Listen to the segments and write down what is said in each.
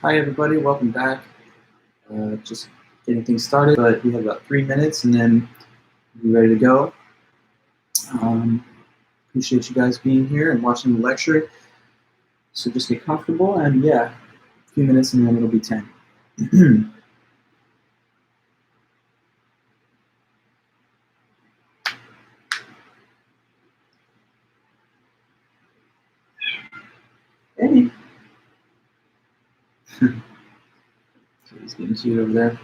Hi everybody, welcome back. Just getting things started, but we have about 3 minutes and then we'll be ready to go. Appreciate you guys being here and watching the lecture. So just get comfortable and yeah, a few minutes and then it'll be 10. Hey! So he's getting cute over there.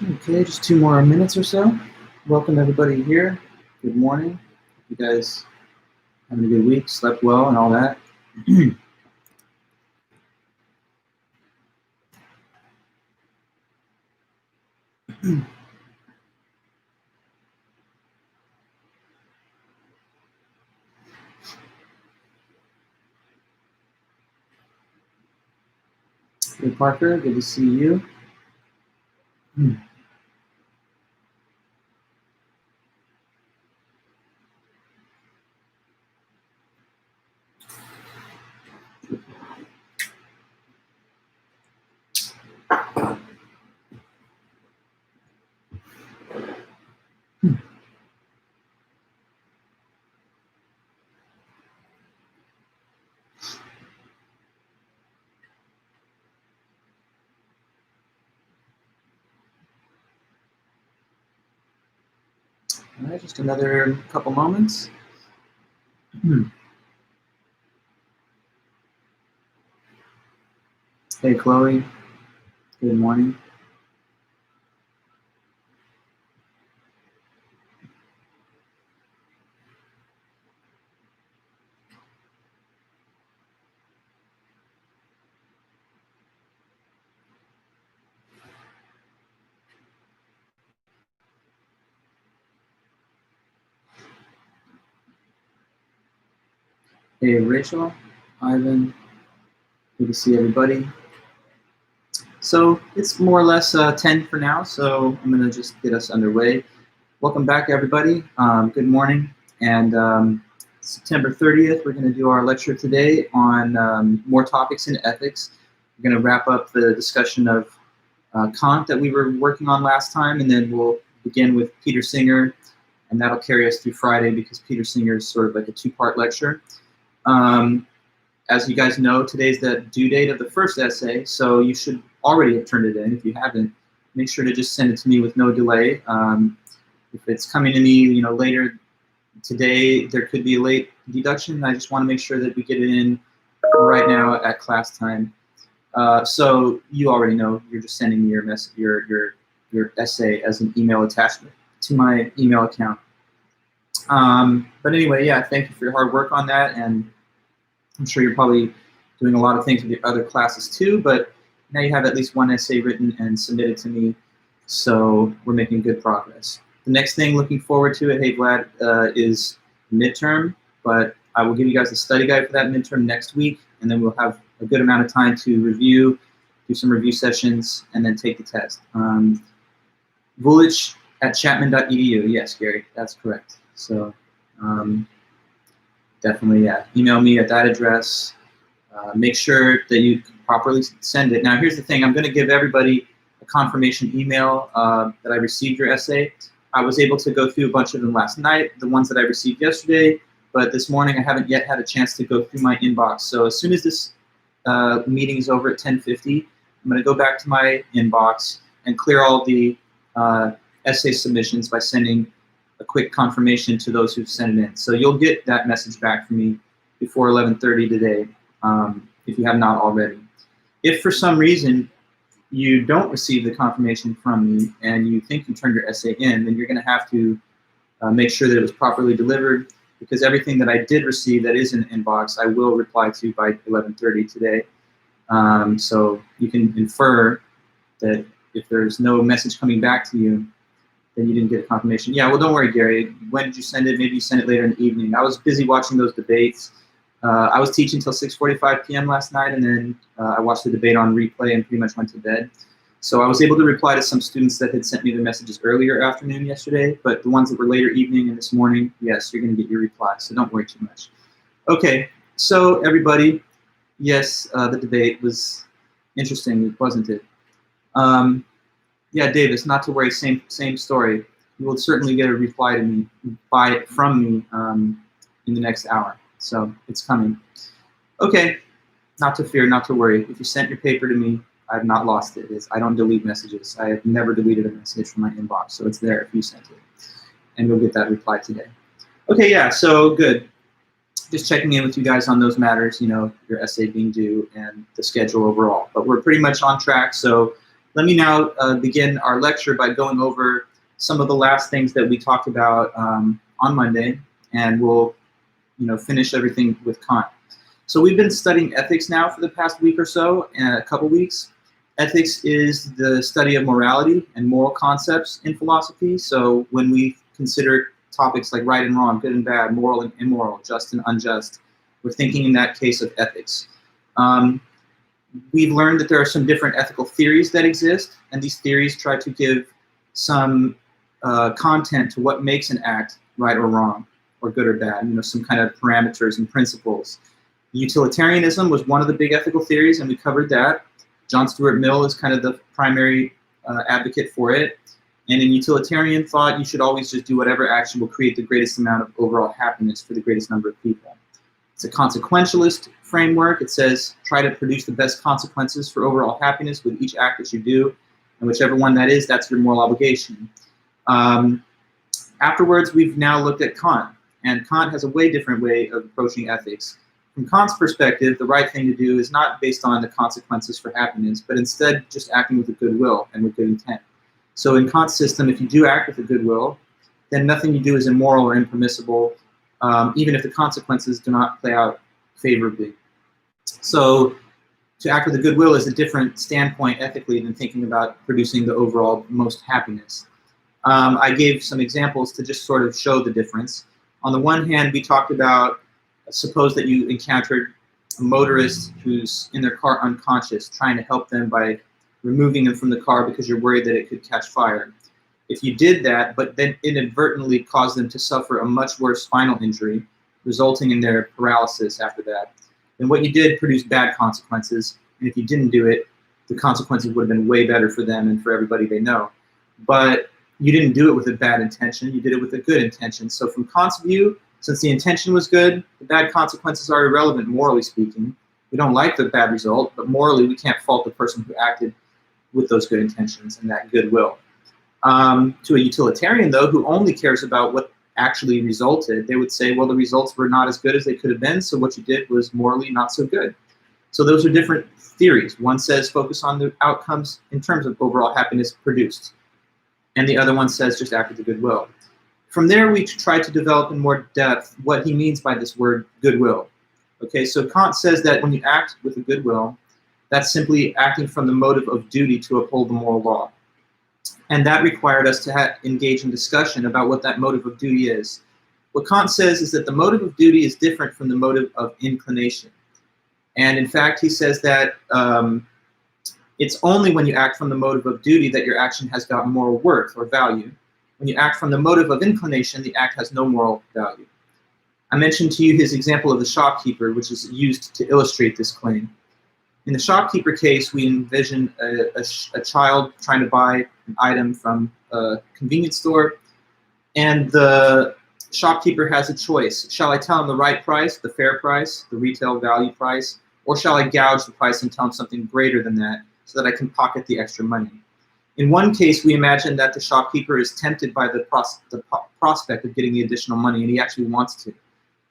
Okay, just 2 more minutes or so. Welcome everybody here. Good morning. You guys having a good week, slept well and all that. Hey Parker, good to see you. All right, just another couple moments. Hey, Chloe. Good morning. Hey, Rachel, Ivan. Good to see everybody. So it's more or less 10 for now, so I'm going to just get us underway. Welcome back, everybody. Good morning. And September 30th, we're going to do our lecture today on more topics in ethics. We're going to wrap up the discussion of Kant that we were working on last time, and then we'll begin with Peter Singer, and that'll carry us through Friday because Peter Singer is sort of like a two-part lecture. As you guys know, today's the due date of the first essay, so you should already have turned it in. If you haven't, make sure to just send it to me with no delay. If it's coming to me, later today, there could be a late deduction. I just want to make sure that we get it in right now at class time. So you already know, you're just sending me your essay as an email attachment to my email account. But anyway, yeah, thank you for your hard work on that, and I'm sure you're probably doing a lot of things with your other classes too, but now you have at least one essay written and submitted to me, so we're making good progress. The next thing, looking forward to it, hey Vlad, is midterm, but I will give you guys a study guide for that midterm next week, and then we'll have a good amount of time to review, do some review sessions, and then take the test. Vulich at chapman.edu, yes, Gary, that's correct. So definitely, yeah, email me at that address. Make sure that you properly send it. Now, here's the thing. I'm going to give everybody a confirmation email that I received your essay. I was able to go through a bunch of them last night, the ones that I received yesterday, but this morning I haven't yet had a chance to go through my inbox. So as soon as this meeting is over at 10:50, I'm going to go back to my inbox and clear all the essay submissions by sending a quick confirmation to those who've sent it in. So you'll get that message back from me before 11:30 today, if you have not already. If for some reason you don't receive the confirmation from me and you think you turned your essay in, then you're going to have to make sure that it was properly delivered, because everything that I did receive that is in the inbox, I will reply to by 11:30 today. So you can infer that if there's no message coming back to you, then you didn't get a confirmation. Yeah, well, don't worry, Gary. When did you send it? Maybe you sent it later in the evening. I was busy watching those debates. I was teaching till 6:45 p.m. last night, and then I watched the debate on replay and pretty much went to bed. So I was able to reply to some students that had sent me their messages earlier afternoon yesterday, but the ones that were later evening and this morning, yes, you're going to get your reply, so don't worry too much. Okay, so everybody, yes, the debate was interesting, wasn't it? Yeah, Davis, not to worry, same story. You will certainly get a reply to me, from me in the next hour. So it's coming. Okay, not to fear, not to worry. If you sent your paper to me, I have not lost it. I don't delete messages. I have never deleted a message from my inbox, so it's there if you sent it. And you'll get that reply today. Okay, yeah, so good. Just checking in with you guys on those matters, you know, your essay being due and the schedule overall. But we're pretty much on track, so let me now begin our lecture by going over some of the last things that we talked about on Monday, and we'll, you know, finish everything with Kant. So we've been studying ethics now for the past week or so, and a couple weeks. Ethics is the study of morality and moral concepts in philosophy. So when we consider topics like right and wrong, good and bad, moral and immoral, just and unjust, we're thinking in that case of ethics. We've learned that there are some different ethical theories that exist, and these theories try to give some content to what makes an act right or wrong, or good or bad, you know, some kind of parameters and principles. Utilitarianism was one of the big ethical theories, and we covered that. John Stuart Mill is kind of the primary advocate for it. And in utilitarian thought, you should always just do whatever action will create the greatest amount of overall happiness for the greatest number of people. It's a consequentialist framework. It says try to produce the best consequences for overall happiness with each act that you do, and whichever one that is, that's your moral obligation. Afterwards, we've now looked at Kant, and Kant has a way different way of approaching ethics. From Kant's perspective, the right thing to do is not based on the consequences for happiness, but instead just acting with a good will and with good intent. So in Kant's system, if you do act with a good will, then nothing you do is immoral or impermissible, even if the consequences do not play out favorably. So to act with a good will is a different standpoint ethically than thinking about producing the overall most happiness. I gave some examples to just sort of show the difference. On the one hand, we talked about, suppose that you encountered a motorist who's in their car unconscious, trying to help them by removing them from the car because you're worried that it could catch fire. If you did that, but then inadvertently caused them to suffer a much worse spinal injury, resulting in their paralysis after that, then what you did produced bad consequences. And if you didn't do it, the consequences would have been way better for them and for everybody they know. But you didn't do it with a bad intention, you did it with a good intention. So from Kant's view, since the intention was good, the bad consequences are irrelevant, morally speaking. We don't like the bad result, but morally we can't fault the person who acted with those good intentions and that goodwill. To a utilitarian, though, who only cares about what actually resulted, they would say, well, the results were not as good as they could have been, so what you did was morally not so good. So those are different theories. One says focus on the outcomes in terms of overall happiness produced, and the other one says just act with a goodwill. From there, we try to develop in more depth what he means by this word goodwill. Okay, so Kant says that when you act with a goodwill, that's simply acting from the motive of duty to uphold the moral law. And that required us to engage in discussion about what that motive of duty is. What Kant says is that the motive of duty is different from the motive of inclination. And in fact, he says that it's only when you act from the motive of duty that your action has got moral worth or value. When you act from the motive of inclination, the act has no moral value. I mentioned to you his example of the shopkeeper, which is used to illustrate this claim. In the shopkeeper case, we envision a child trying to buy an item from a convenience store, and the shopkeeper has a choice. Shall I tell him the right price, the fair price, the retail value price, or shall I gouge the price and tell him something greater than that so that I can pocket the extra money? In one case, we imagine that the shopkeeper is tempted by the prospect of getting the additional money, and he actually wants to.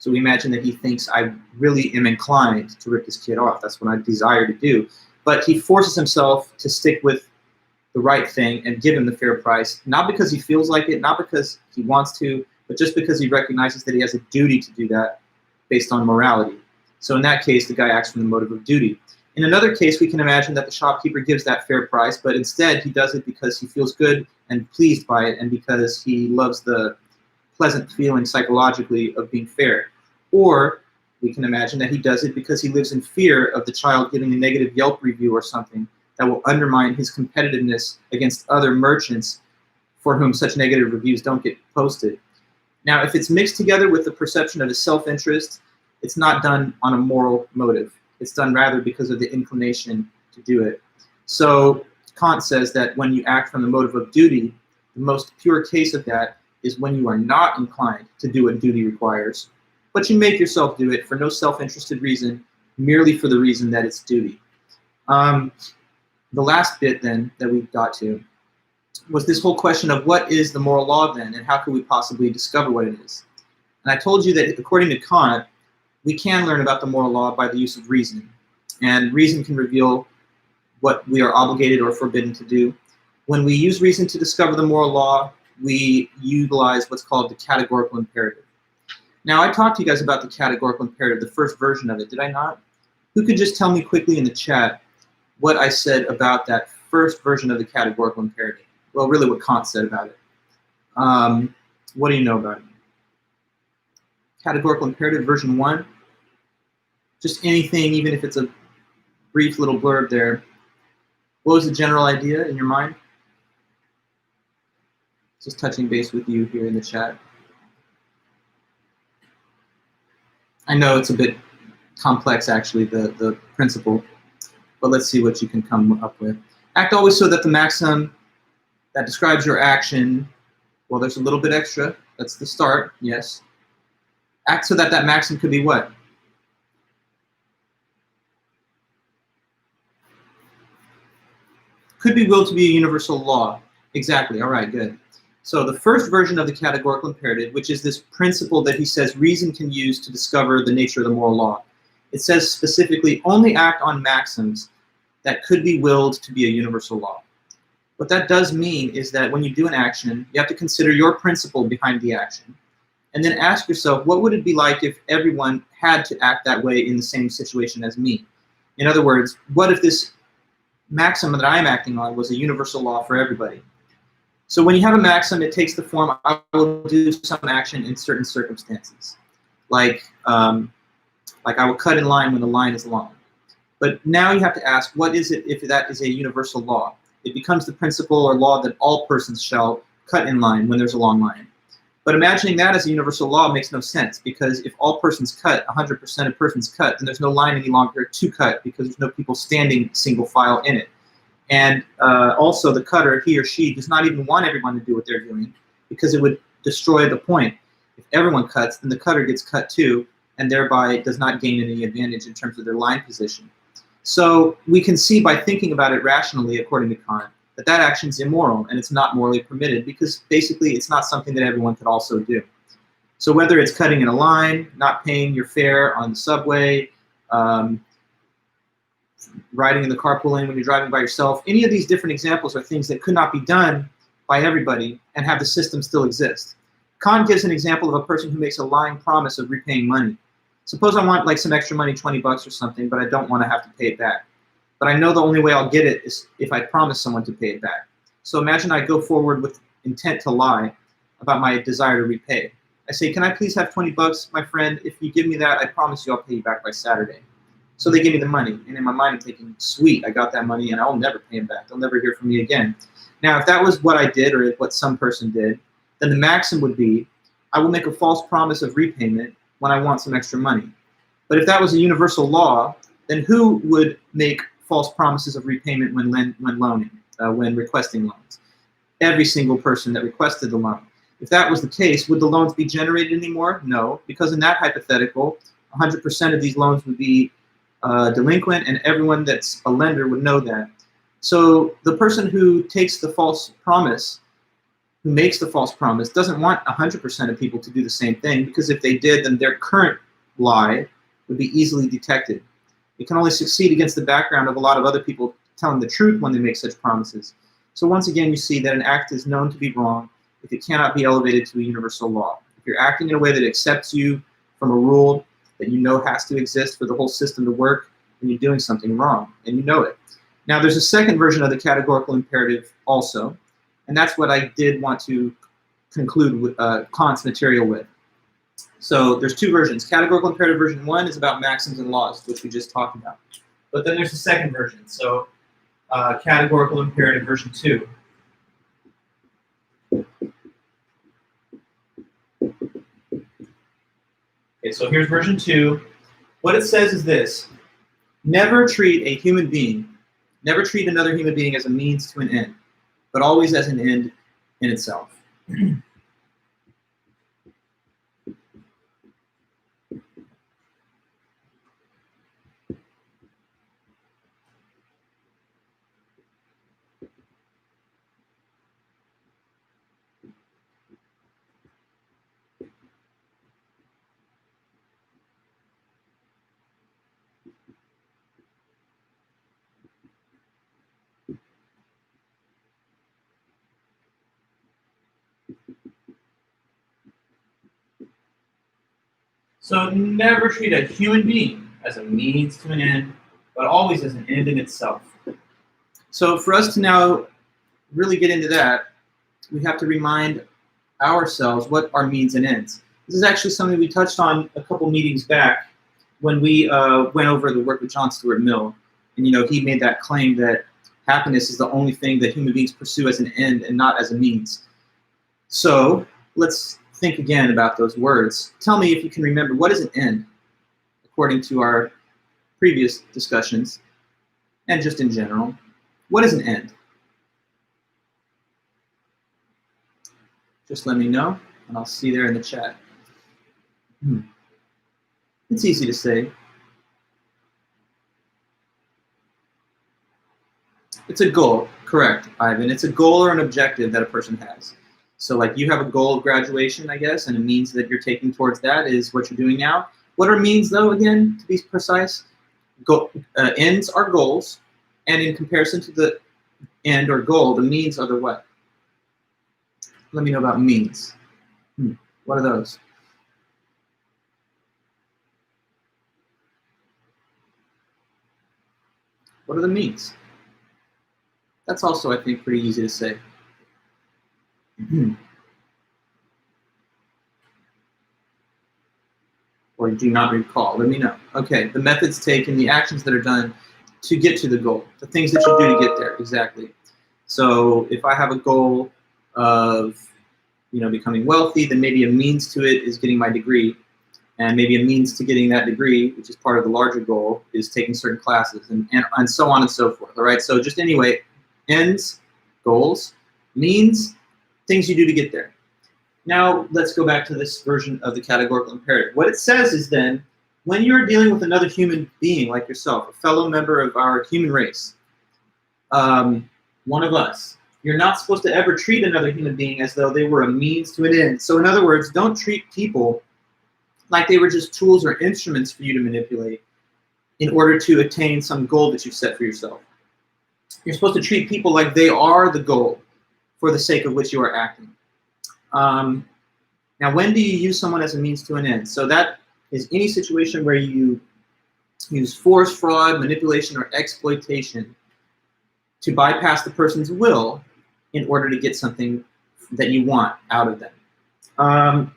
So we imagine that he thinks, I really am inclined to rip this kid off. That's what I desire to do. But he forces himself to stick with the right thing and give him the fair price, not because he feels like it, not because he wants to, but just because he recognizes that he has a duty to do that based on morality. So in that case, the guy acts from the motive of duty. In another case, we can imagine that the shopkeeper gives that fair price, but instead he does it because he feels good and pleased by it, and because he loves the pleasant feeling psychologically of being fair. Or we can imagine that he does it because he lives in fear of the child giving a negative Yelp review or something that will undermine his competitiveness against other merchants for whom such negative reviews don't get posted. Now, if it's mixed together with the perception of his self-interest, it's not done on a moral motive. It's done rather because of the inclination to do it. So Kant says that when you act from the motive of duty, the most pure case of that is when you are not inclined to do what duty requires, but you make yourself do it for no self-interested reason, merely for the reason that it's duty. The last bit then that we got to was this whole question of what is the moral law then, and how could we possibly discover what it is? And I told you that according to Kant, we can learn about the moral law by the use of reasoning. And reason can reveal what we are obligated or forbidden to do. When we use reason to discover the moral law, we utilize what's called the categorical imperative. Now, I talked to you guys about the categorical imperative, the first version of it, did I not? Who could just tell me quickly in the chat what I said about that first version of the categorical imperative? Well, really what Kant said about it. What do you know about it? Categorical imperative version 1. Just anything, even if it's a brief little blurb there. What was the general idea in your mind? Just touching base with you here in the chat. I know it's a bit complex, actually, the principle, but let's see what you can come up with. Act always so that the maxim that describes your action, well, there's a little bit extra. That's the start, yes. Act so that that maxim could be what? Could be willed to be a universal law. Exactly, all right, good. So the first version of the categorical imperative, which is this principle that he says reason can use to discover the nature of the moral law. It says specifically, only act on maxims that could be willed to be a universal law. What that does mean is that when you do an action, you have to consider your principle behind the action. And then ask yourself, what would it be like if everyone had to act that way in the same situation as me? In other words, what if this maxim that I'm acting on was a universal law for everybody? So when you have a maxim, it takes the form, I will do some action in certain circumstances. Like I will cut in line when the line is long. But now you have to ask, what is it if that is a universal law? It becomes the principle or law that all persons shall cut in line when there's a long line. But imagining that as a universal law makes no sense, because if all persons cut, 100% of persons cut, then there's no line any longer to cut because there's no people standing single file in it. And also the cutter, he or she, does not even want everyone to do what they're doing because it would destroy the point. If everyone cuts, then the cutter gets cut too, and thereby does not gain any advantage in terms of their line position. So we can see by thinking about it rationally, according to Kant, that that action is immoral and it's not morally permitted because basically it's not something that everyone could also do. So whether it's cutting in a line, not paying your fare on the subway, riding in the carpool lane when you're driving by yourself, any of these different examples are things that could not be done by everybody and have the system still exist. Kant gives an example of a person who makes a lying promise of repaying money. Suppose I want like some extra money, 20 bucks or something, but I don't want to have to pay it back. But I know the only way I'll get it is if I promise someone to pay it back. So imagine I go forward with intent to lie about my desire to repay. I say, can I please have 20 bucks, my friend? If you give me that, I promise you I'll pay you back by Saturday. So they give me the money. And in my mind, I'm thinking, sweet, I got that money and I'll never pay them back. They'll never hear from me again. Now, if that was what I did or what some person did, then the maxim would be, I will make a false promise of repayment when I want some extra money. But if that was a universal law, then who would make false promises of repayment when loaning, when requesting loans? Every single person that requested the loan. If that was the case, would the loans be generated anymore? No, because in that hypothetical, 100% of these loans would be delinquent, and everyone that's a lender would know that. So the person who takes the false promise, who makes the false promise, doesn't want 100% of people to do the same thing, because if they did, then their current lie would be easily detected. It can only succeed against the background of a lot of other people telling the truth when they make such promises. So once again, you see that an act is known to be wrong if it cannot be elevated to a universal law. If you're acting in a way that accepts you from a rule that you know has to exist for the whole system to work, then you're doing something wrong, and you know it. Now, there's a second version of the categorical imperative also, and that's what I did want to conclude with Kant's material with. So there's two versions. Categorical imperative version 1 is about maxims and laws, which we just talked about. But then there's the second version. So categorical imperative version 2. Okay, so here's version 2. What it says is this: never treat a human being, never treat another human being as a means to an end, but always as an end in itself. So never treat a human being as a means to an end, but always as an end in itself. So for us to now really get into that, we have to remind ourselves what are means and ends. This is actually something we touched on a couple meetings back when we went over the work with John Stuart Mill. And he made that claim that happiness is the only thing that human beings pursue as an end and not as a means. So let's think again about those words. Tell me if you can remember, what is an end, according to our previous discussions, and just in general? What is an end? Just let me know, and I'll see there in the chat. It's easy to say. It's a goal, correct, Ivan. It's a goal or an objective that a person has. So like you have a goal of graduation, I guess, and a means that you're taking towards that is what you're doing now. What are means, though, again, to be precise? Ends are goals, and in comparison to the end or goal, the means are the what? Let me know about means. What are those? What are the means? That's also, I think, pretty easy to say. Or do you not recall? Let me know. Okay, the methods taken, the actions that are done to get to the goal, the things that you do to get there, exactly. So if I have a goal of becoming wealthy, then maybe a means to it is getting my degree. And maybe a means to getting that degree, which is part of the larger goal, is taking certain classes and so on and so forth. All right, so just anyway, ends, goals, means, things you do to get there. Now let's go back to this version of the categorical imperative. What it says is then, when you're dealing with another human being like yourself, a fellow member of our human race, one of us, you're not supposed to ever treat another human being as though they were a means to an end. So in other words, don't treat people like they were just tools or instruments for you to manipulate in order to attain some goal that you've set for yourself. You're supposed to treat people like they are the goal for the sake of which you are acting. Now, when do you use someone as a means to an end? So that is any situation where you use force, fraud, manipulation, or exploitation to bypass the person's will in order to get something that you want out of them.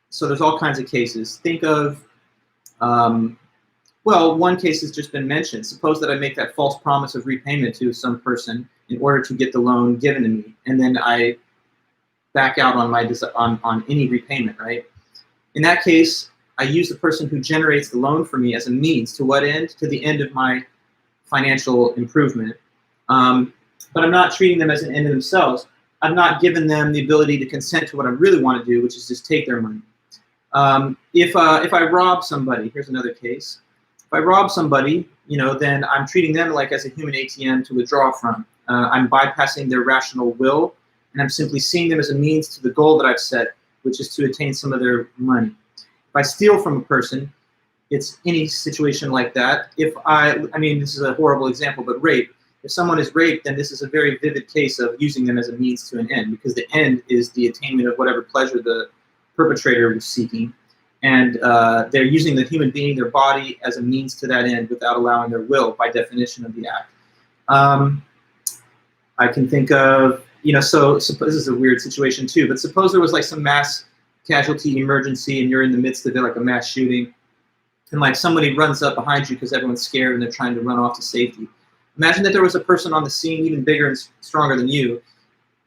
So there's all kinds of cases. Think of, well, one case has just been mentioned. Suppose that I make that false promise of repayment to some person in order to get the loan given to me, and then I back out on my on any repayment, right? In that case, I use the person who generates the loan for me as a means to what end? To the end of my financial improvement. But I'm not treating them as an end in themselves. I've not given them the ability to consent to what I really want to do, which is just take their money. If I rob somebody, here's another case. If I rob somebody, then I'm treating them like as a human ATM to withdraw from. I'm bypassing their rational will, and I'm simply seeing them as a means to the goal that I've set, which is to attain some of their money. If I steal from a person, it's any situation like that. If I mean, this is a horrible example, but rape. If someone is raped, then this is a very vivid case of using them as a means to an end, because the end is the attainment of whatever pleasure the perpetrator was seeking. And they're using the human being, their body, as a means to that end without allowing their will by definition of the act. I can think of, so this is a weird situation too, but suppose there was like some mass casualty emergency and you're in the midst of it, like a mass shooting, and like somebody runs up behind you because everyone's scared and they're trying to run off to safety. Imagine that there was a person on the scene even bigger and stronger than you,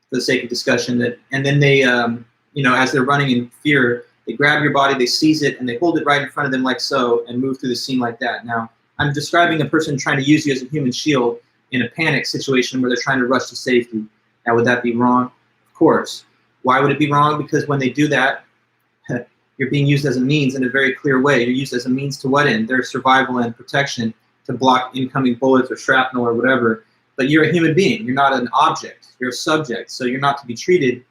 for the sake of discussion, and then they, as they're running in fear, they grab your body, they seize it, and they hold it right in front of them like so and move through the scene like that. Now, I'm describing a person trying to use you as a human shield in a panic situation where they're trying to rush to safety. Now, would that be wrong? Of course. Why would it be wrong? Because when they do that, you're being used as a means in a very clear way. You're used as a means to what end? Their survival and protection, to block incoming bullets or shrapnel or whatever. But you're a human being. You're not an object. You're a subject. So you're not to be treated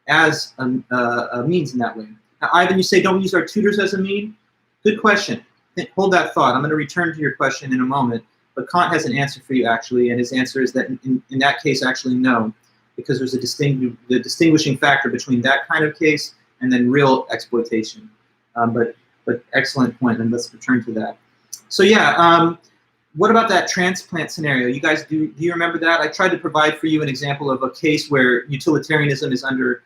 as a means in that way. Now, Ivan, you say don't use our tutors as a mean? Good question. Hold that thought. I'm going to return to your question in a moment. But Kant has an answer for you, actually, and his answer is that in that case, actually, no, because there's the distinguishing factor between that kind of case and then real exploitation. But excellent point, and let's return to that. So yeah, what about that transplant scenario? You guys, do you remember that? I tried to provide for you an example of a case where utilitarianism is under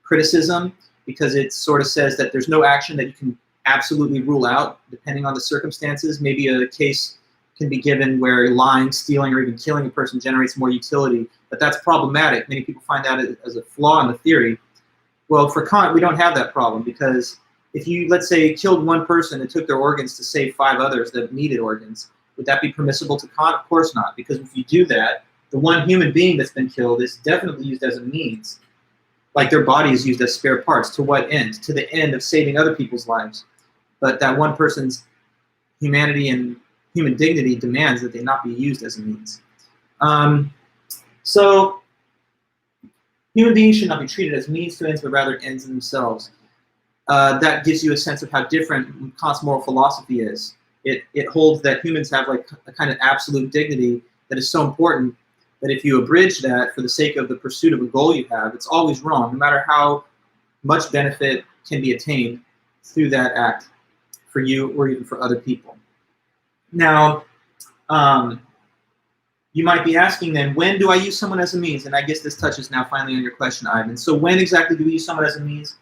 criticism because it sort of says that there's no action that you can absolutely rule out depending on the circumstances. Maybe a case can be given where lying, stealing, or even killing a person generates more utility, but that's problematic. Many people find that as a flaw in the theory. Well, for Kant, we don't have that problem because if you, let's say, killed one person and took their organs to save 5 others that needed organs, would that be permissible to Kant? Of course not, because if you do that, the one human being that's been killed is definitely used as a means, like their body is used as spare parts. To what end? To the end of saving other people's lives. But that one person's humanity and human dignity demands that they not be used as a means. So human beings should not be treated as means to ends, but rather ends in themselves. That gives you a sense of how different Kant's moral philosophy is. It holds that humans have like a kind of absolute dignity that is so important that if you abridge that for the sake of the pursuit of a goal you have, it's always wrong, no matter how much benefit can be attained through that act for you or even for other people. Now, you might be asking then, when do I use someone as a means? And I guess this touches now finally on your question, Ivan. So when exactly do we use someone as a means?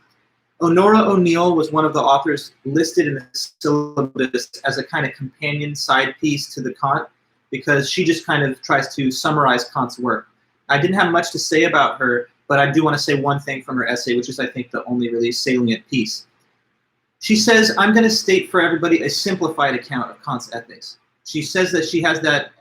Honora O'Neill was one of the authors listed in the syllabus as a kind of companion side piece to the Kant, because she just kind of tries to summarize Kant's work. I didn't have much to say about her, but I do want to say one thing from her essay, which is, I think, the only really salient piece. She says, I'm going to state for everybody a simplified account of Kant's ethics. She says that she has that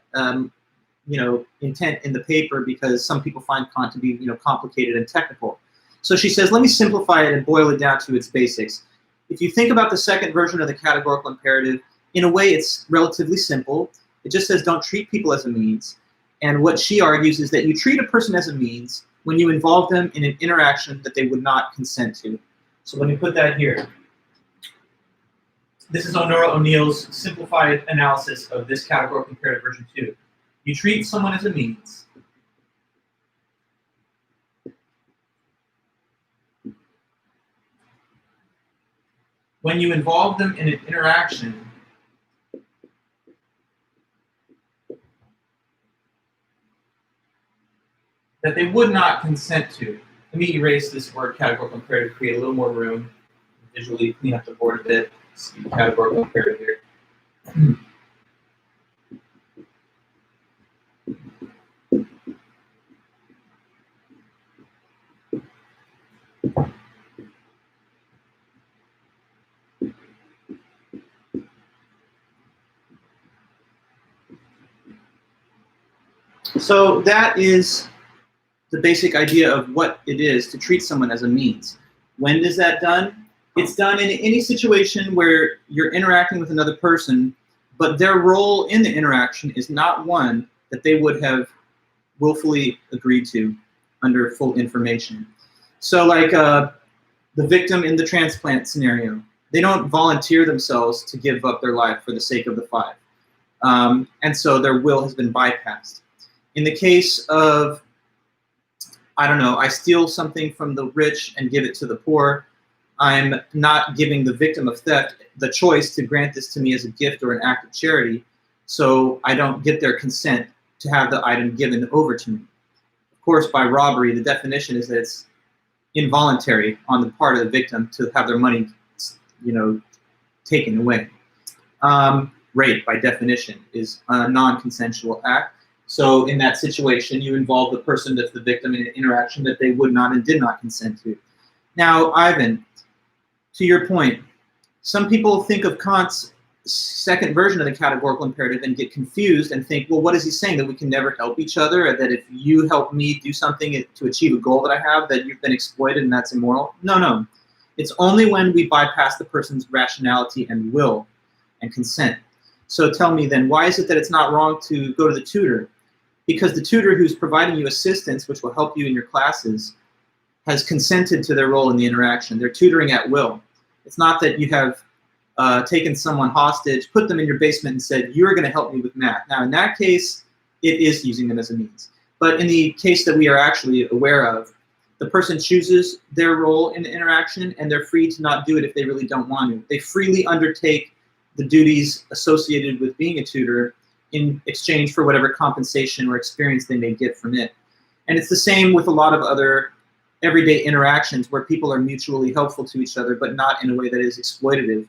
intent in the paper because some people find Kant to be complicated and technical. So she says, let me simplify it and boil it down to its basics. If you think about the second version of the categorical imperative, in a way it's relatively simple. It just says don't treat people as a means. And what she argues is that you treat a person as a means when you involve them in an interaction that they would not consent to. So let me put that here. This is Honora O'Neill's simplified analysis of this categorical imperative version 2. You treat someone as a means when you involve them in an interaction that they would not consent to. Let me erase this word categorical imperative to create a little more room, visually clean up the board a bit. See categorical imperative here. So that is the basic idea of what it is to treat someone as a means. When is that done? It's done in any situation where you're interacting with another person, but their role in the interaction is not one that they would have willfully agreed to under full information. So like the victim in the transplant scenario, they don't volunteer themselves to give up their life for the sake of the 5. And so their will has been bypassed. In the case of, I don't know, I steal something from the rich and give it to the poor, I'm not giving the victim of theft the choice to grant this to me as a gift or an act of charity, so I don't get their consent to have the item given over to me. Of course, by robbery, the definition is that it's involuntary on the part of the victim to have their money, taken away. Rape, by definition, is a non-consensual act. So in that situation, you involve the person that's the victim in an interaction that they would not and did not consent to. Now, Ivan, to your point, some people think of Kant's second version of the categorical imperative and get confused and think, well, what is he saying? That we can never help each other? Or that if you help me do something to achieve a goal that I have, that you've been exploited and that's immoral? No. It's only when we bypass the person's rationality and will and consent. So tell me then, why is it that it's not wrong to go to the tutor? Because the tutor who's providing you assistance, which will help you in your classes, has consented to their role in the interaction. They're tutoring at will. It's not that you have taken someone hostage, put them in your basement and said, you're going to help me with math. Now, in that case, it is using them as a means. But in the case that we are actually aware of, the person chooses their role in the interaction, and they're free to not do it if they really don't want to. They freely undertake the duties associated with being a tutor in exchange for whatever compensation or experience they may get from it. And it's the same with a lot of other everyday interactions where people are mutually helpful to each other, but not in a way that is exploitative.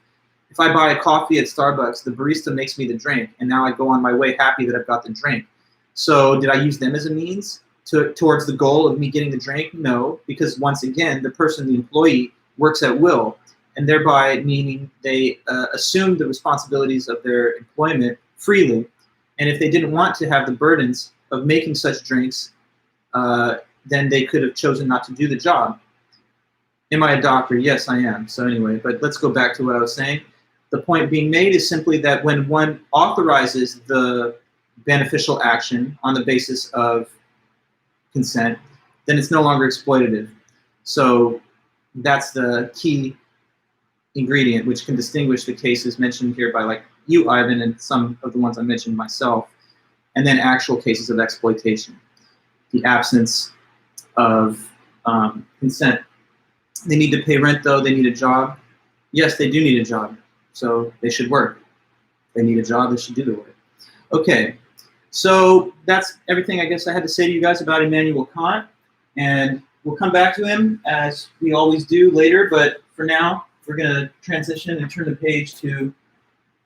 If I buy a coffee at Starbucks, the barista makes me the drink, and now I go on my way happy that I've got the drink. So did I use them as a means towards the goal of me getting the drink? No, because once again, the person, the employee, works at will, and thereby meaning they assume the responsibilities of their employment freely. And if they didn't want to have the burdens of making such drinks, then they could have chosen not to do the job. Am I a doctor? Yes, I am. So anyway, but let's go back to what I was saying. The point being made is simply that when one authorizes the beneficial action on the basis of consent, then it's no longer exploitative. So that's the key ingredient, which can distinguish the cases mentioned here by like you, Ivan, and some of the ones I mentioned myself, and then actual cases of exploitation. The absence of consent. They need to pay rent, though. They need a job. Yes, they do need a job, so they should work. If they need a job, they should do the work. Okay, so that's everything I guess I had to say to you guys about Immanuel Kant, and we'll come back to him as we always do later, but for now, we're going to transition and turn the page to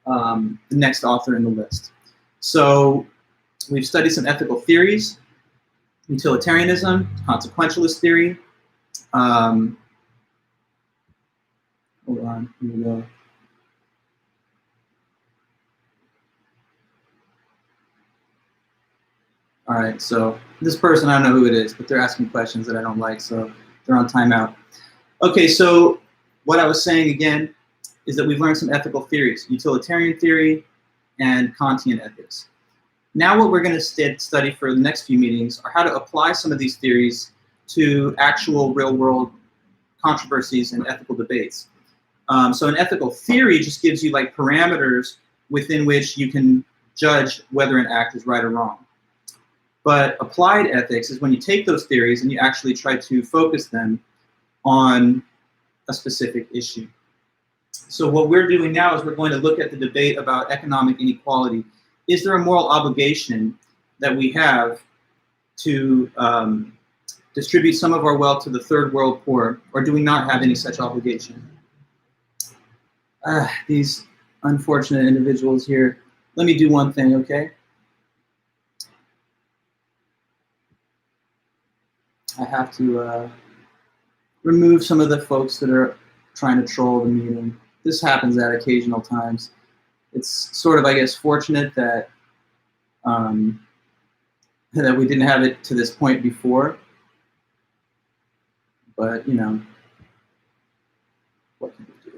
the next author in the list. So we've studied some ethical theories: utilitarianism, consequentialist theory. Hold on, here we go. All right, so this person, I don't know who it is, but they're asking questions that I don't like, so they're on timeout. Okay, so what I was saying again is that we've learned some ethical theories: utilitarian theory and Kantian ethics. Now what we're going to study for the next few meetings are how to apply some of these theories to actual real-world controversies and ethical debates. So an ethical theory just gives you like parameters within which you can judge whether an act is right or wrong. But applied ethics is when you take those theories and you actually try to focus them on a specific issue. So what we're doing now is we're going to look at the debate about economic inequality. Is there a moral obligation that we have to distribute some of our wealth to the third world poor, or do we not have any such obligation? These unfortunate individuals here. Let me do one thing, okay? I have to remove some of the folks that are trying to troll the meeting. This happens at occasional times. It's sort of, I guess, fortunate that that we didn't have it to this point before. But, you know, what can we do?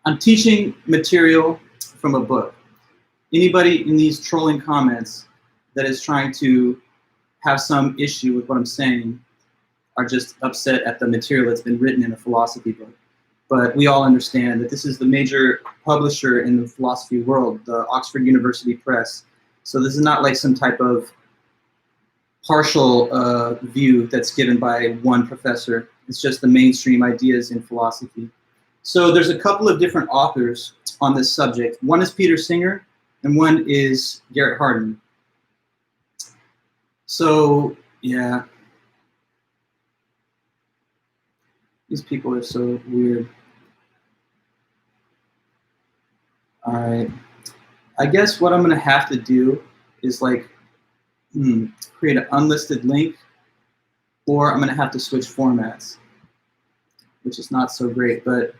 I'm teaching material from a book. Anybody in these trolling comments that is trying to have some issue with what I'm saying are just upset at the material that's been written in a philosophy book. But we all understand that this is the major publisher in the philosophy world, the Oxford University Press. So this is not like some type of partial view that's given by one professor. It's just the mainstream ideas in philosophy. So there's a couple of different authors on this subject. One is Peter Singer, and one is Garrett Hardin. So, yeah. These people are so weird. All right. I guess what I'm going to have to do is like create an unlisted link, or I'm going to have to switch formats, which is not so great, but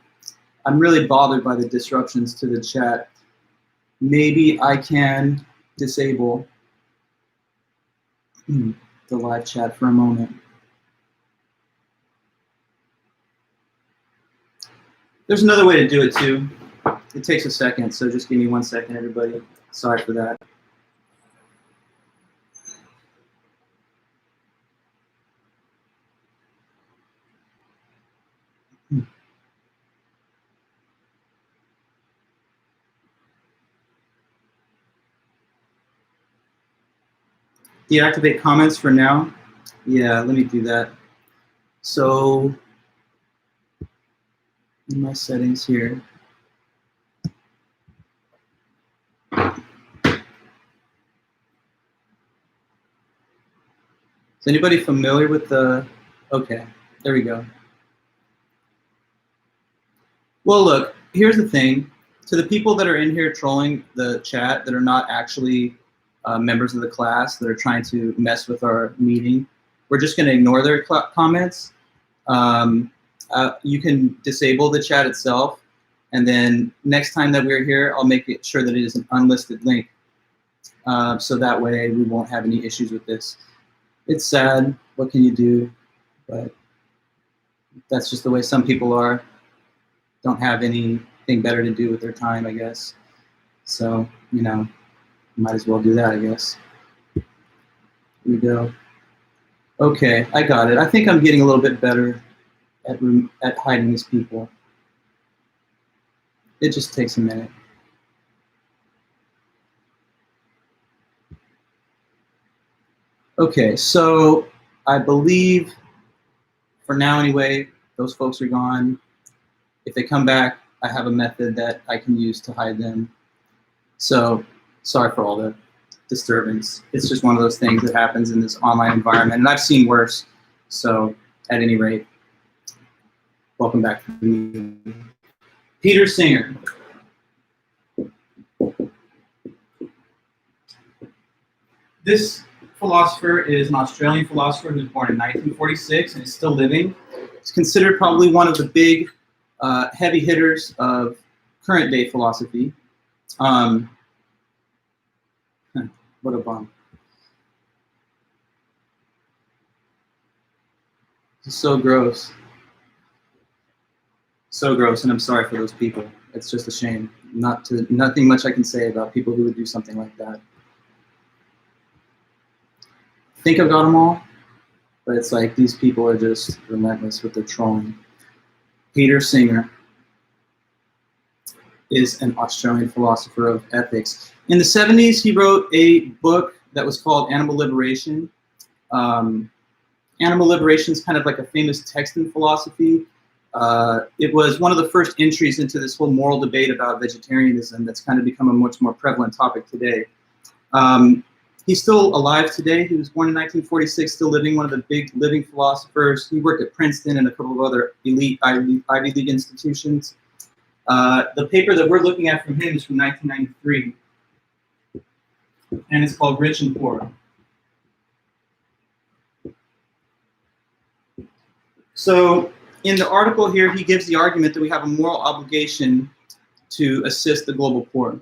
I'm really bothered by the disruptions to the chat. Maybe I can disable the live chat for a moment. There's another way to do it too. It takes a second, so just give me 1 second, everybody. Sorry for that. Deactivate comments for now. Yeah, let me do that. So in my settings here. Is anybody familiar with the, okay, there we go. Well, look, here's the thing. To the people that are in here trolling the chat that are not actually members of the class, that are trying to mess with our meeting, we're just going to ignore their comments. You can disable the chat itself, and then next time that we're here, I'll make it sure that it is an unlisted link, so that way we won't have any issues with this. It's sad, what can you do? But that's just the way some people are. Don't have anything better to do with their time, I guess. So, you know, might as well do that, I guess. Here we go. Okay, I got it. I think I'm getting a little bit better at hiding these people. It just takes a minute. Okay, so I believe, for now anyway, those folks are gone. If they come back, I have a method that I can use to hide them. So sorry for all the disturbance. It's just one of those things that happens in this online environment, and I've seen worse. So at any rate, welcome back to the meeting. Peter Singer. This philosopher is an Australian philosopher who was born in 1946 and is still living. He's considered probably one of the big heavy hitters of current day philosophy. What a bum. It's so gross. So gross, and I'm sorry for those people. It's just a shame. Nothing much I can say about people who would do something like that. I think I've got them all, but it's like these people are just relentless with their trolling. Peter Singer is an Australian philosopher of ethics. In the 70s, he wrote a book that was called Animal Liberation. Animal Liberation is kind of like a famous text in philosophy. It was one of the first entries into this whole moral debate about vegetarianism that's kind of become a much more prevalent topic today. He's still alive today. He was born in 1946, still living, one of the big living philosophers. He worked at Princeton and a couple of other elite Ivy League institutions. The paper that we're looking at from him is from 1993, and it's called Rich and Poor. So in the article here, he gives the argument that we have a moral obligation to assist the global poor.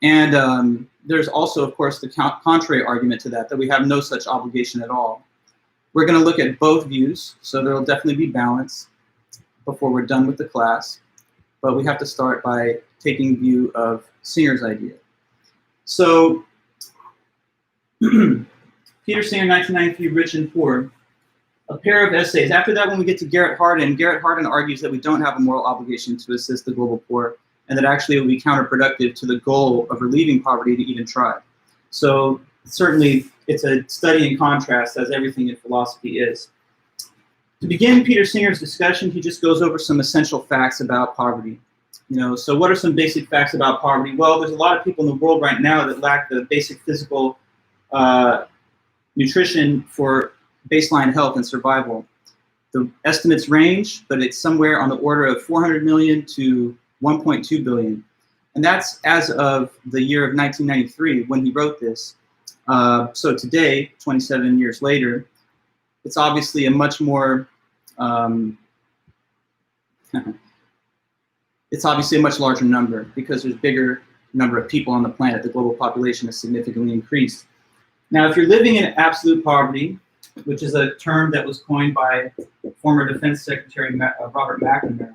And there's also, of course, the contrary argument to that we have no such obligation at all. We're going to look at both views, so there will definitely be balance before we're done with the class. But we have to start by taking view of Singer's idea. So Peter Singer, 1993, Rich and Poor, a pair of essays. After that, when we get to Garrett Hardin argues that we don't have a moral obligation to assist the global poor, and that actually it would be counterproductive to the goal of relieving poverty to even try. So certainly it's a study in contrast, as everything in philosophy is. To begin Peter Singer's discussion, he just goes over some essential facts about poverty. So what are some basic facts about poverty? Well, there's a lot of people in the world right now that lack the basic physical nutrition for baseline health and survival. The estimates range, but it's somewhere on the order of 400 million to 1.2 billion. And that's as of the year of 1993 when he wrote this. So today, 27 years later, it's obviously a much more, it's obviously a much larger number because there's a bigger number of people on the planet. The global population has significantly increased. Now, if you're living in absolute poverty, which is a term that was coined by former Defense Secretary Robert McNamara,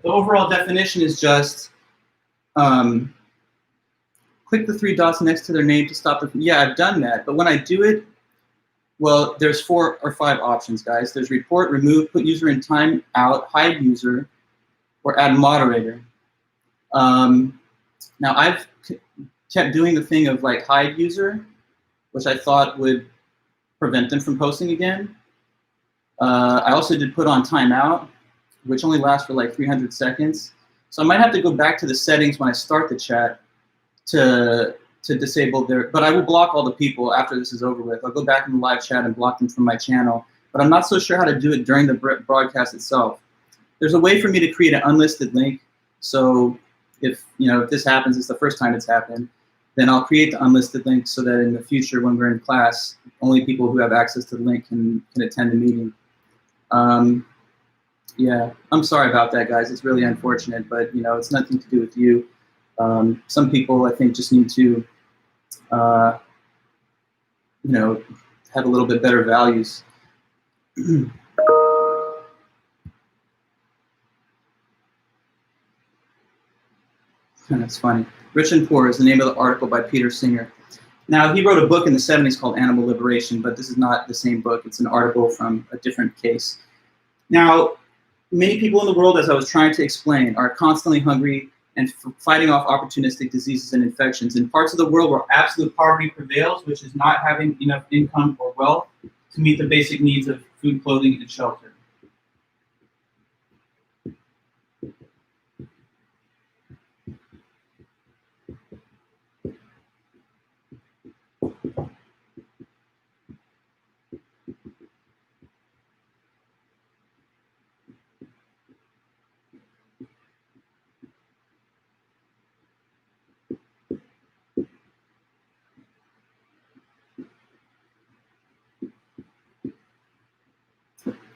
the overall definition is just click the 3 dots next to their name to stop the. Yeah, I've done that, but when I do it, well, there's 4 or 5 options, guys. There's report, remove, put user in time out, hide user, or add moderator. Now I've kept doing the thing of like hide user, which I thought would prevent them from posting again. I also did put on timeout, which only lasts for like 300 seconds. So I might have to go back to the settings when I start the chat to disable their, but I will block all the people after this is over with. I'll go back in the live chat and block them from my channel, but I'm not so sure how to do it during the broadcast itself. There's a way for me to create an unlisted link. So if this happens, it's the first time it's happened, then I'll create the unlisted link so that in the future when we're in class, only people who have access to the link can attend the meeting. Yeah, I'm sorry about that, guys. It's really unfortunate, but it's nothing to do with you. Some people, I think, just need to, have a little bit better values. That's funny. Rich and Poor is the name of the article by Peter Singer. Now, he wrote a book in the 70s called Animal Liberation, but this is not the same book. It's an article from a different case. Now, many people in the world, as I was trying to explain, are constantly hungry and fighting off opportunistic diseases and infections. In parts of the world where absolute poverty prevails, which is not having enough income or wealth to meet the basic needs of food, clothing, and shelter.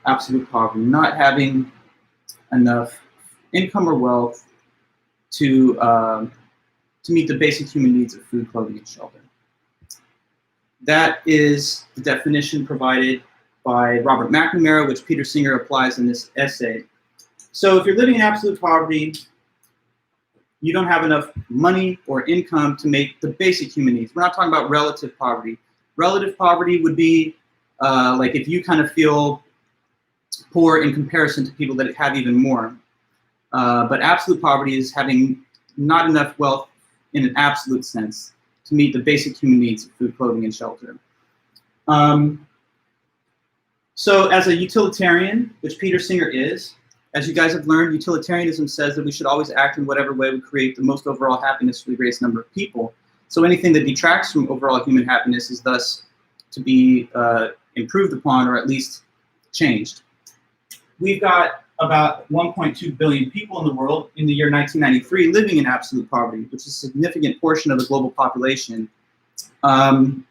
Absolute poverty, not having enough income or wealth to meet the basic human needs of food, clothing, and shelter. That is the definition provided by Robert McNamara, which Peter Singer applies in this essay. So if you're living in absolute poverty, you don't have enough money or income to make the basic human needs. We're not talking about relative poverty. Relative poverty would be like if you kind of feel poor in comparison to people that have even more. But absolute poverty is having not enough wealth in an absolute sense to meet the basic human needs of food, clothing, and shelter. So as a utilitarian, which Peter Singer is, as you guys have learned, utilitarianism says that we should always act in whatever way would create the most overall happiness for the greatest number of people. So anything that detracts from overall human happiness is thus to be improved upon or at least changed. We've got about 1.2 billion people in the world in the year 1993 living in absolute poverty, which is a significant portion of the global population. And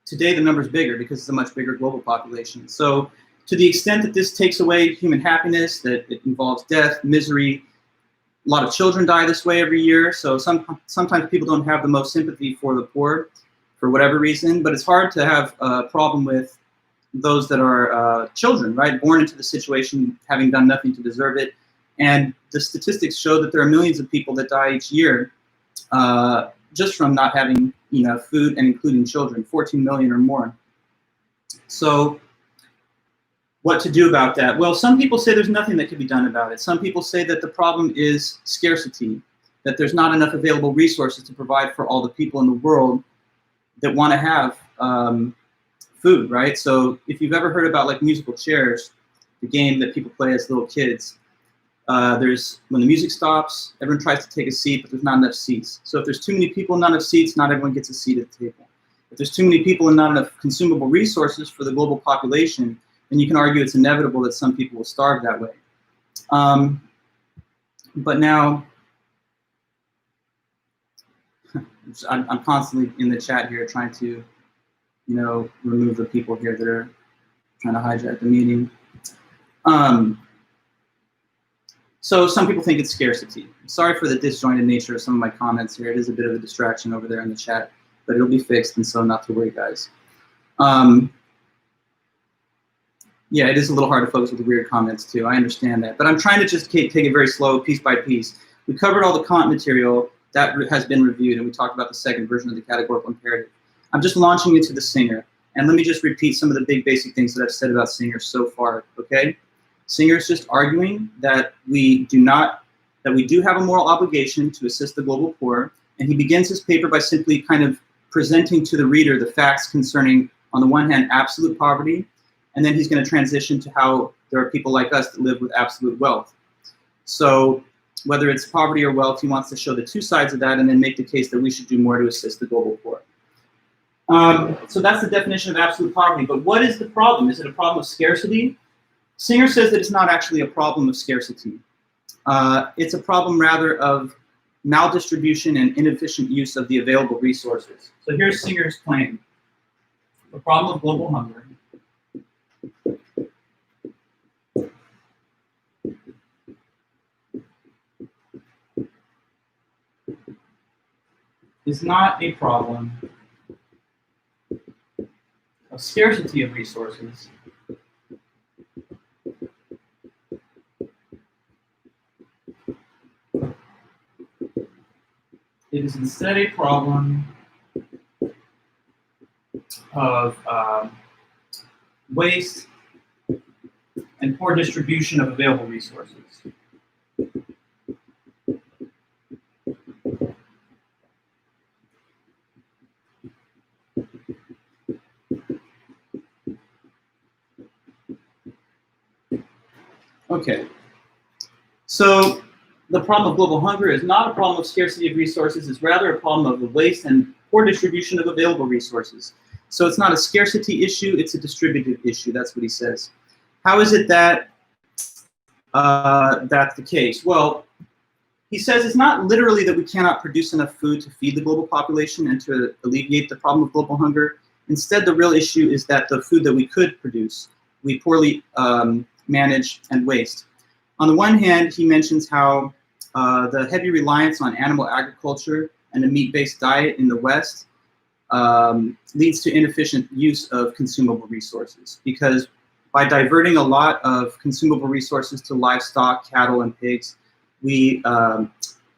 today the number is bigger because it's a much bigger global population. So to the extent that this takes away human happiness, that it involves death, misery, a lot of children die this way every year. So sometimes people don't have the most sympathy for the poor for whatever reason, but it's hard to have a problem with those that are children, right, born into the situation having done nothing to deserve it. And the statistics show that there are millions of people that die each year just from not having enough food, and including children, 14 million or more. So what to do about that? Well, some people say there's nothing that can be done about it. Some people say that the problem is scarcity. that there's not enough available resources to provide for all the people in the world that want to have food, right? So if you've ever heard about like musical chairs, the game that people play as little kids, when the music stops, everyone tries to take a seat, but there's not enough seats. So if there's too many people and not enough seats, not everyone gets a seat at the table. If there's too many people and not enough consumable resources for the global population, then you can argue it's inevitable that some people will starve that way. But now, I'm constantly in the chat here trying to, remove the people here that are trying to hijack the meeting. So some people think it's scarcity. Sorry for the disjointed nature of some of my comments here. It is a bit of a distraction over there in the chat, but it'll be fixed, and so not to worry, guys. Yeah, it is a little hard to focus with the weird comments too. I understand that, but I'm trying to just take it very slow, piece by piece. We covered all the Kant material that has been reviewed, and we talked about the second version of the categorical imperative. I'm just launching into the Singer, and let me just repeat some of the big basic things that I've said about Singer so far, okay? Singer is just arguing that we do have a moral obligation to assist the global poor, and he begins his paper by simply kind of presenting to the reader the facts concerning, on the one hand, absolute poverty, and then he's going to transition to how there are people like us that live with absolute wealth. So whether it's poverty or wealth, he wants to show the two sides of that and then make the case that we should do more to assist the global poor. So that's the definition of absolute poverty. But what is the problem? Is it a problem of scarcity? Singer says that it's not actually a problem of scarcity. It's a problem rather of maldistribution and inefficient use of the available resources. So here's Singer's claim. The problem of global hunger is not a problem of scarcity of resources, it is instead a problem of waste and poor distribution of available resources. Okay, so the problem of global hunger is not a problem of scarcity of resources, it's rather a problem of the waste and poor distribution of available resources. So it's not a scarcity issue, it's a distributive issue, that's what he says. How is it that that's the case? Well, he says it's not literally that we cannot produce enough food to feed the global population and to alleviate the problem of global hunger. Instead, the real issue is that the food that we could produce, we poorly manage and waste. On the one hand, he mentions how the heavy reliance on animal agriculture and a meat-based diet in the West leads to inefficient use of consumable resources, because by diverting a lot of consumable resources to livestock, cattle, and pigs, we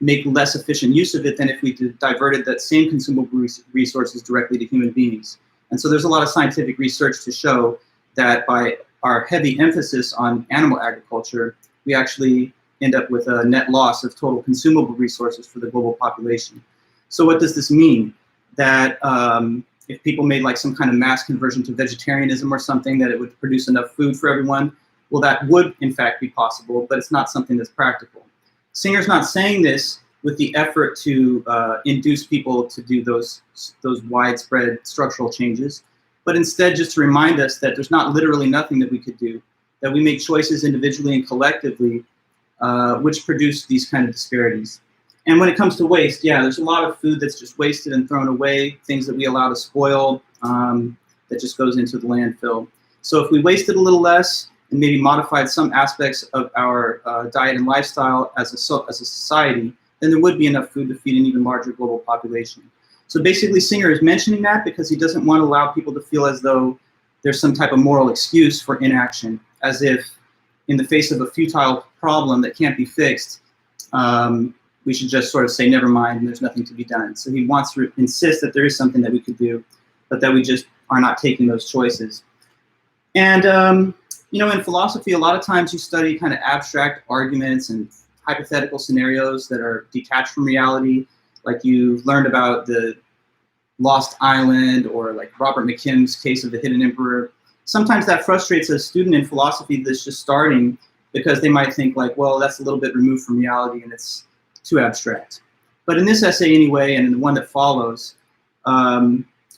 make less efficient use of it than if we diverted that same consumable resources directly to human beings. And so there's a lot of scientific research to show that by our heavy emphasis on animal agriculture, we actually end up with a net loss of total consumable resources for the global population. So what does this mean? That if people made like some kind of mass conversion to vegetarianism or something, that it would produce enough food for everyone? Well, that would in fact be possible, but it's not something that's practical. Singer's not saying this with the effort to induce people to do those widespread structural changes, but instead just to remind us that there's not literally nothing that we could do, that we make choices individually and collectively which produce these kind of disparities. And when it comes to waste, yeah, there's a lot of food that's just wasted and thrown away, things that we allow to spoil that just goes into the landfill. So if we wasted a little less and maybe modified some aspects of our diet and lifestyle as a society, then there would be enough food to feed an even larger global population. So basically Singer is mentioning that because he doesn't want to allow people to feel as though there's some type of moral excuse for inaction, as if in the face of a futile problem that can't be fixed, we should just sort of say, never mind, and there's nothing to be done. So he wants to insist that there is something that we could do, but that we just are not taking those choices. And, you know, in philosophy, a lot of times you study kind of abstract arguments and hypothetical scenarios that are detached from reality, like you've learned about the Lost Island or like Robert McKim's case of the Hidden Emperor. Sometimes that frustrates a student in philosophy that's just starting, because they might think like, well, that's a little bit removed from reality and it's too abstract. But in this essay anyway, and in the one that follows,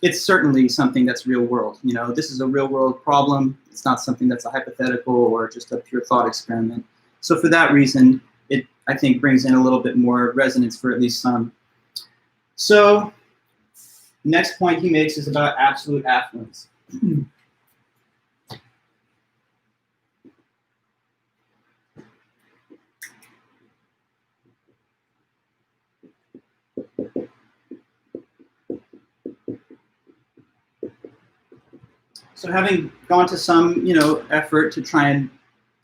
it's certainly something that's real world. You know, this is a real world problem. It's not something that's a hypothetical or just a pure thought experiment. So for that reason, it, I think, brings in a little bit more resonance for at least some. So next point he makes is about absolute affluence. So having gone to some, effort to try and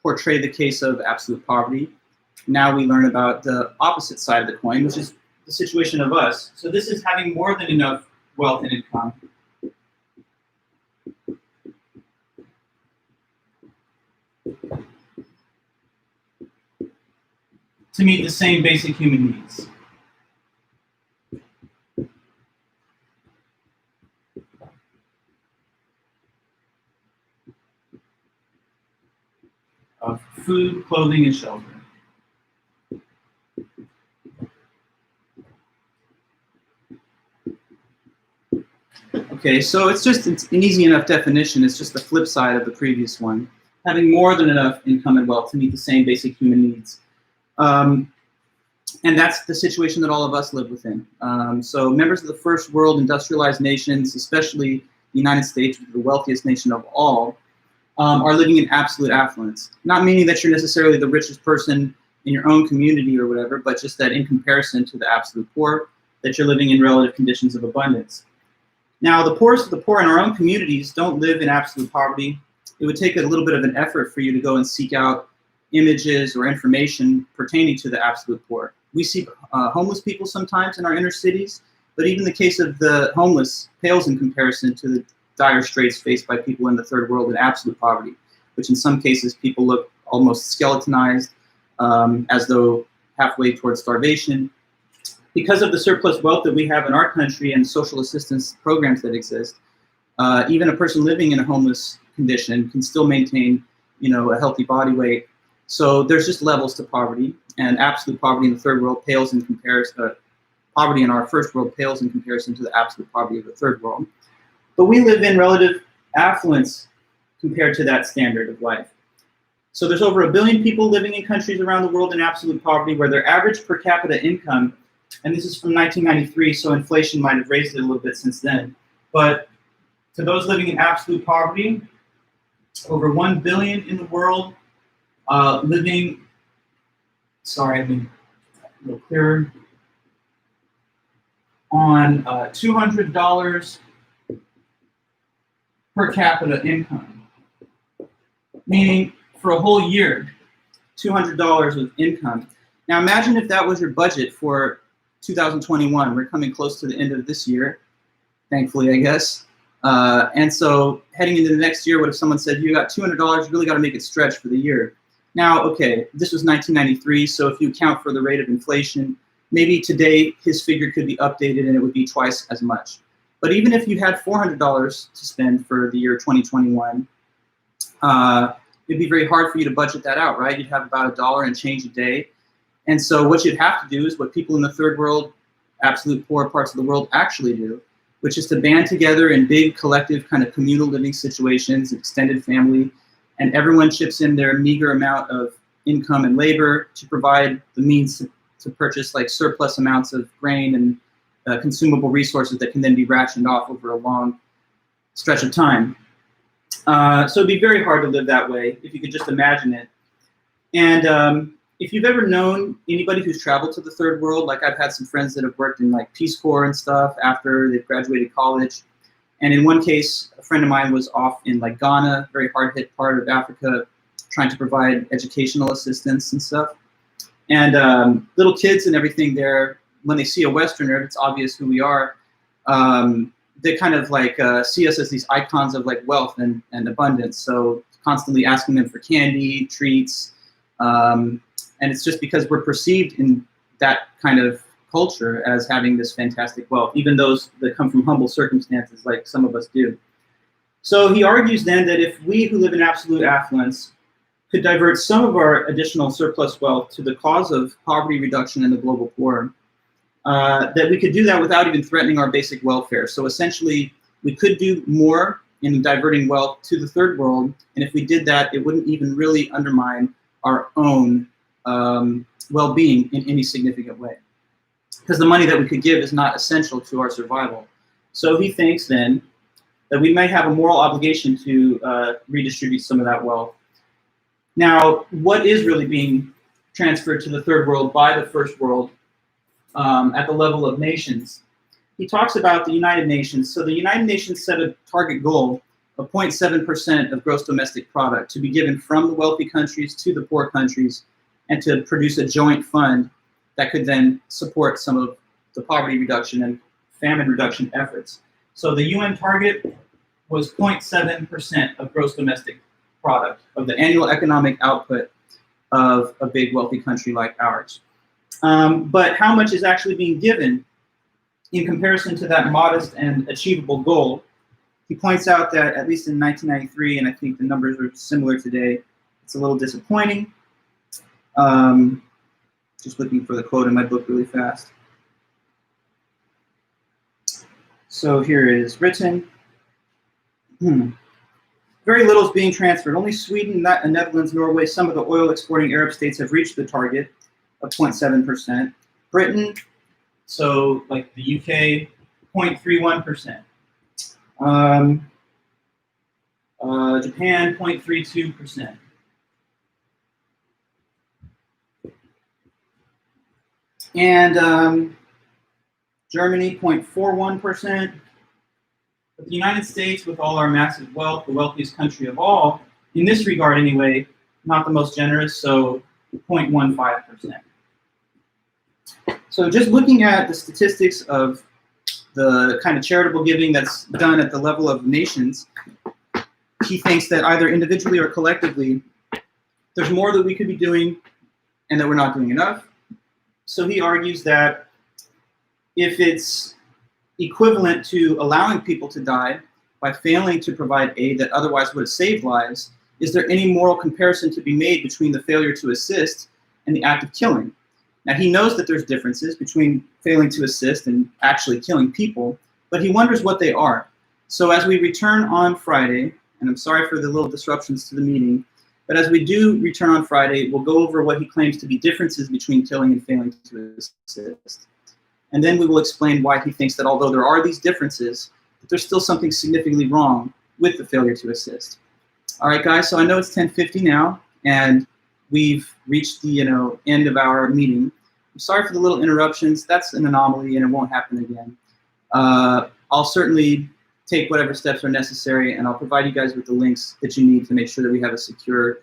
portray the case of absolute poverty, now we learn about the opposite side of the coin, which is the situation of us. So this is having more than enough wealth and income to meet the same basic human needs. Of food, clothing, and shelter. Okay, so it's an easy enough definition. It's just the flip side of the previous one. Having more than enough income and wealth to meet the same basic human needs. And that's the situation that all of us live within. So members of the first world industrialized nations, especially the United States, which is the wealthiest nation of all, are living in absolute affluence. Not meaning that you're necessarily the richest person in your own community or whatever, but just that in comparison to the absolute poor, that you're living in relative conditions of abundance. Now, the poorest of the poor in our own communities don't live in absolute poverty. It would take a little bit of an effort for you to go and seek out images or information pertaining to the absolute poor. We see homeless people sometimes in our inner cities, but even the case of the homeless pales in comparison to the dire straits faced by people in the third world in absolute poverty, which in some cases people look almost skeletonized, as though halfway towards starvation. Because of the surplus wealth that we have in our country and social assistance programs that exist, even a person living in a homeless condition can still maintain, a healthy body weight. So there's just levels to poverty, and absolute poverty in the third world pales in comparison. Poverty in our first world pales in comparison to the absolute poverty of the third world. But we live in relative affluence compared to that standard of life. So there's over 1 billion people living in countries around the world in absolute poverty, where their average per capita income, and this is from 1993, so inflation might have raised it a little bit since then, but to those living in absolute poverty, over 1 billion in the world living, sorry, I've been a little clearer, on $200 per capita income, meaning for a whole year, $200 of income. Now imagine if that was your budget for 2021. We're coming close to the end of this year, thankfully, I guess. And so heading into the next year, what if someone said, you got $200, you really got to make it stretch for the year. Now, okay, this was 1993, so if you account for the rate of inflation, maybe today his figure could be updated and it would be twice as much. But even if you had $400 to spend for the year 2021, it'd be very hard for you to budget that out, right? You'd have about $1 and change a day. And so what you'd have to do is what people in the third world, absolute poor parts of the world actually do, which is to band together in big collective kind of communal living situations, extended family, and everyone chips in their meager amount of income and labor to provide the means to purchase like surplus amounts of grain and consumable resources that can then be rationed off over a long stretch of time. So it'd be very hard to live that way if you could just imagine it. And if you've ever known anybody who's traveled to the third world, like I've had some friends that have worked in like Peace Corps and stuff after they've graduated college. And in one case, a friend of mine was off in like Ghana, very hard hit part of Africa, trying to provide educational assistance and stuff. And little kids and everything there, when they see a Westerner, it's obvious who we are. They kind of like see us as these icons of like wealth and abundance. So constantly asking them for candy, treats, And it's just because we're perceived in that kind of culture as having this fantastic wealth, even those that come from humble circumstances like some of us do. So he argues then that if we who live in absolute affluence could divert some of our additional surplus wealth to the cause of poverty reduction in the global poor, that we could do that without even threatening our basic welfare. So essentially, we could do more in diverting wealth to the third world, and if we did that, it wouldn't even really undermine our own well-being in any significant way, because the money that we could give is not essential to our survival. So he thinks then that we might have a moral obligation to redistribute some of that wealth. Now, what is really being transferred to the third world by the first world at the level of nations? He talks about the United Nations. So the United Nations set a target goal of 0.7% of gross domestic product to be given from the wealthy countries to the poor countries, and to produce a joint fund that could then support some of the poverty reduction and famine reduction efforts. So the UN target was 0.7% of gross domestic product, of the annual economic output of a big wealthy country like ours. But how much is actually being given in comparison to that modest and achievable goal? He points out that at least in 1993, and I think the numbers are similar today, it's a little disappointing. Just looking for the quote in my book really fast. So here it is written. Very little is being transferred. Only Sweden, Netherlands, Norway, some of the oil exporting Arab states have reached the target of 0.7%. Britain, so like the UK, 0.31%. Japan, 0.32%. And Germany, 0.41%. But the United States, with all our massive wealth, the wealthiest country of all, in this regard anyway, not the most generous, so 0.15%. So just looking at the statistics of the kind of charitable giving that's done at the level of nations, he thinks that either individually or collectively, there's more that we could be doing and that we're not doing enough. So he argues that if it's equivalent to allowing people to die by failing to provide aid that otherwise would have saved lives, is there any moral comparison to be made between the failure to assist and the act of killing? Now, he knows that there's differences between failing to assist and actually killing people, but he wonders what they are. So as we return on Friday, and I'm sorry for the little disruptions to the meeting, but as we do return on Friday, we'll go over what he claims to be differences between killing and failing to assist. And then we will explain why he thinks that although there are these differences, there's still something significantly wrong with the failure to assist. All right, guys, so I know it's 10:50 now, and we've reached the end of our meeting. I'm sorry for the little interruptions. That's an anomaly, and it won't happen again. I'll certainly take whatever steps are necessary, and I'll provide you guys with the links that you need to make sure that we have a secure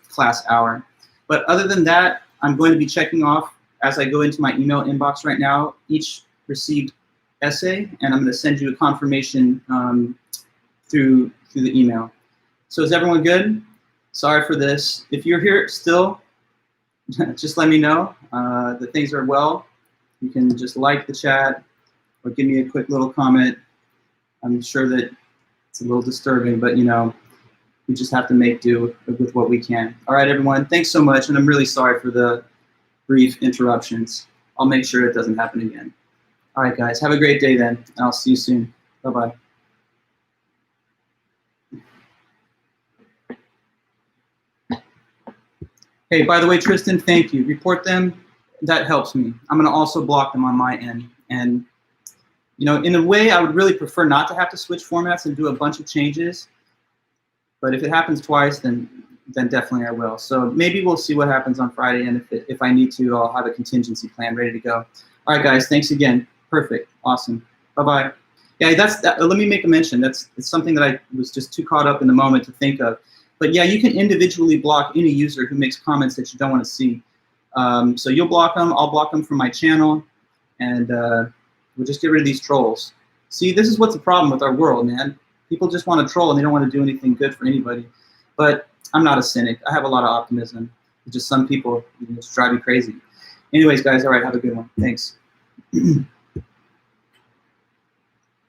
class hour. But other than that, I'm going to be checking off as I go into my email inbox right now, each received essay, and I'm going to send you a confirmation through the email. So is everyone good? Sorry for this. If you're here still, just let me know that things are well. You can just like the chat or give me a quick little comment. I'm sure that it's a little disturbing, but we just have to make do with what we can. All right, everyone, thanks so much, and I'm really sorry for the brief interruptions. I'll make sure it doesn't happen again. All right, guys, have a great day then, and I'll see you soon. Bye-bye. Hey, by the way, Tristan, thank you. Report them. That helps me. I'm going to also block them on my end. And, in a way, I would really prefer not to have to switch formats and do a bunch of changes. But if it happens twice, then definitely I will. So maybe we'll see what happens on Friday, and if I need to, I'll have a contingency plan ready to go. All right, guys, thanks again. Perfect, awesome. Bye-bye. Yeah, let me make a mention. It's something that I was just too caught up in the moment to think of. But yeah, you can individually block any user who makes comments that you don't want to see. So you'll block them, I'll block them from my channel, and we'll just get rid of these trolls. See, this is what's the problem with our world, man. People just want to troll and they don't want to do anything good for anybody. But I'm not a cynic. I have a lot of optimism. Just some people just drive me crazy. Anyways, guys, all right, have a good one. Thanks.